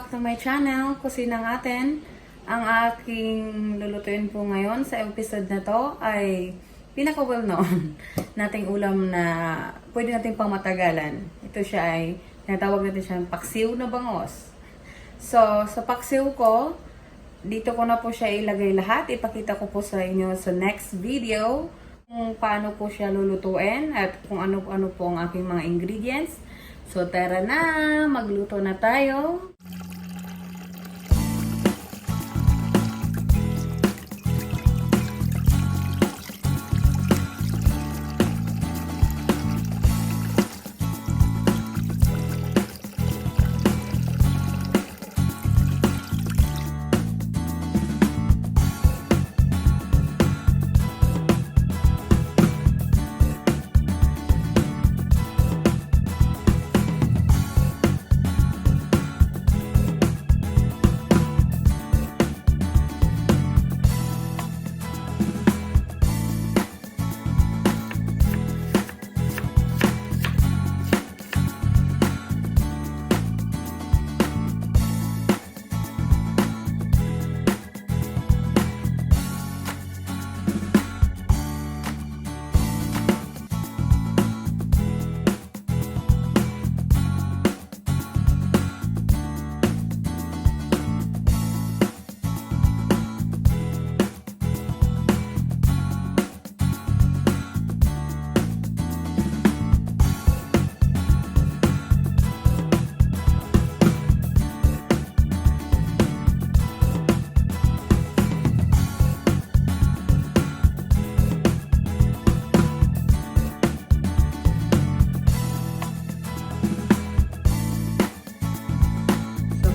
back to my channel, Kusinang Atin. Ang aking lulutuin po ngayon sa episode na to ay pinaka-well known nating ulam na pwede nating pangmatagalan. Ito siya ay, tinatawag natin siya paksiw na bangos. So, sa paksiw ko, dito ko na po siya ilagay lahat. Ipakita ko po sa inyo sa next video kung paano po siya lulutuin at kung ano-ano po ang aking mga ingredients. So, tara na! Magluto na tayo!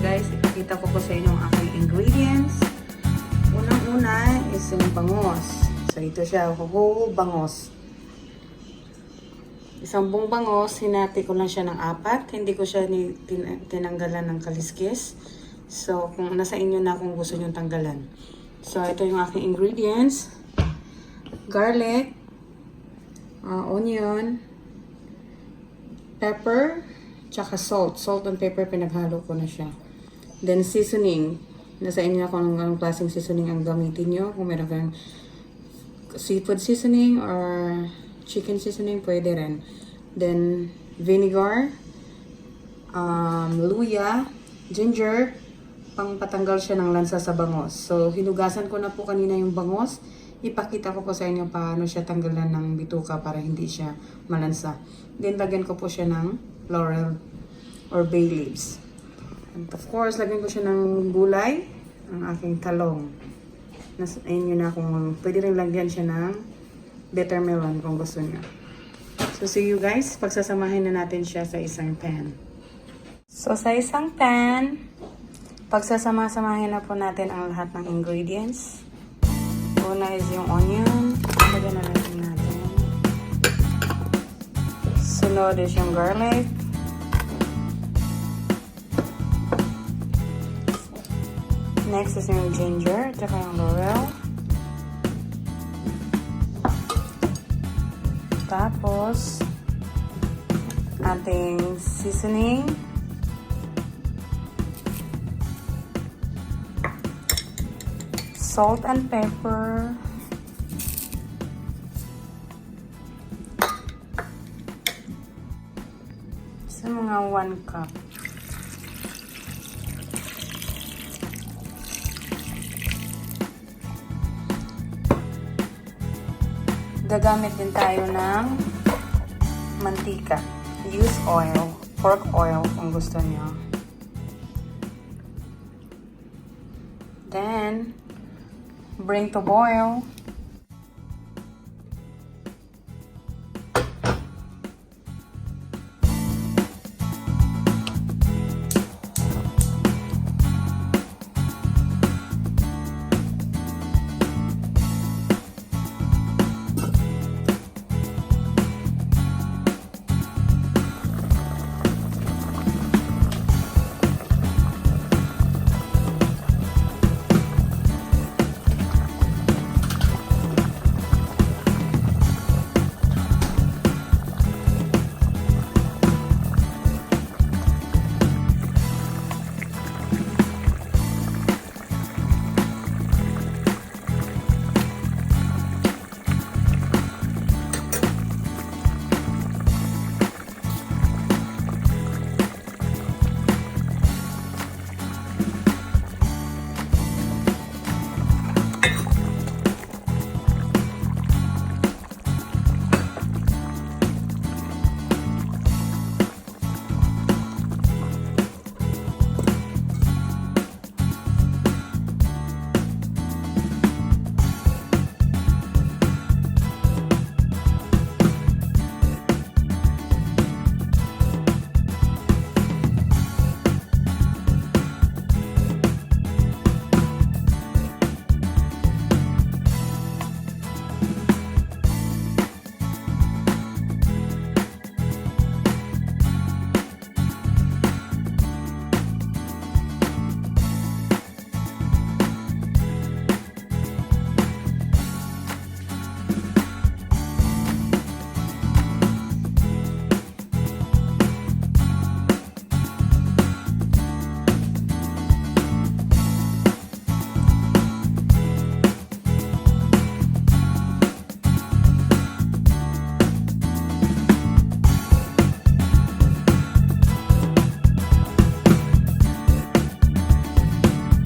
Guys, ipakita ko po sa inyo ang aking ingredients. Unang-una is yung bangos. So, ito siya, whole bangos. Isang buong bangos, hinati ko lang siya ng 4. Hindi ko siya tinanggalan ng kaliskis. So, kung nasa inyo na kung gusto nyo tanggalan. So, ito yung aking ingredients. Garlic, onion, pepper, tsaka salt. Salt and pepper, pinaghalo ko na siya. Then, seasoning. Nasa inyo na kung anong klaseng seasoning ang gamitin nyo. Kung meron kang seafood seasoning or chicken seasoning, pwede rin. Then, vinegar, luya, ginger, pang patanggal siya ng lansa sa bangos. So, hinugasan ko na po kanina yung bangos. Ipakita ko po sa inyo paano siya tanggalan ng bituka para hindi siya malansa. Then, lagyan ko po siya ng laurel or bay leaves. And of course, lagyan ko siya ng gulay, ang aking talong. Ayun yun na kung pwede rin lagyan siya ng bitter melon kung gusto niyo. So, see you guys. Pagsasamahin na natin siya sa isang pan. So, sa isang pan, pagsasama-samahin na po natin ang lahat ng ingredients. Una is yung onion. Lagyan na natin. Sunod is yung garlic. Next is yung ginger, tsaka yung laurel. Tapos, ating seasoning. Salt and pepper. Sa mga 1 cup. Gagamit din tayo ng mantika. Use oil, pork oil kung gusto niyo. Then, bring to boil.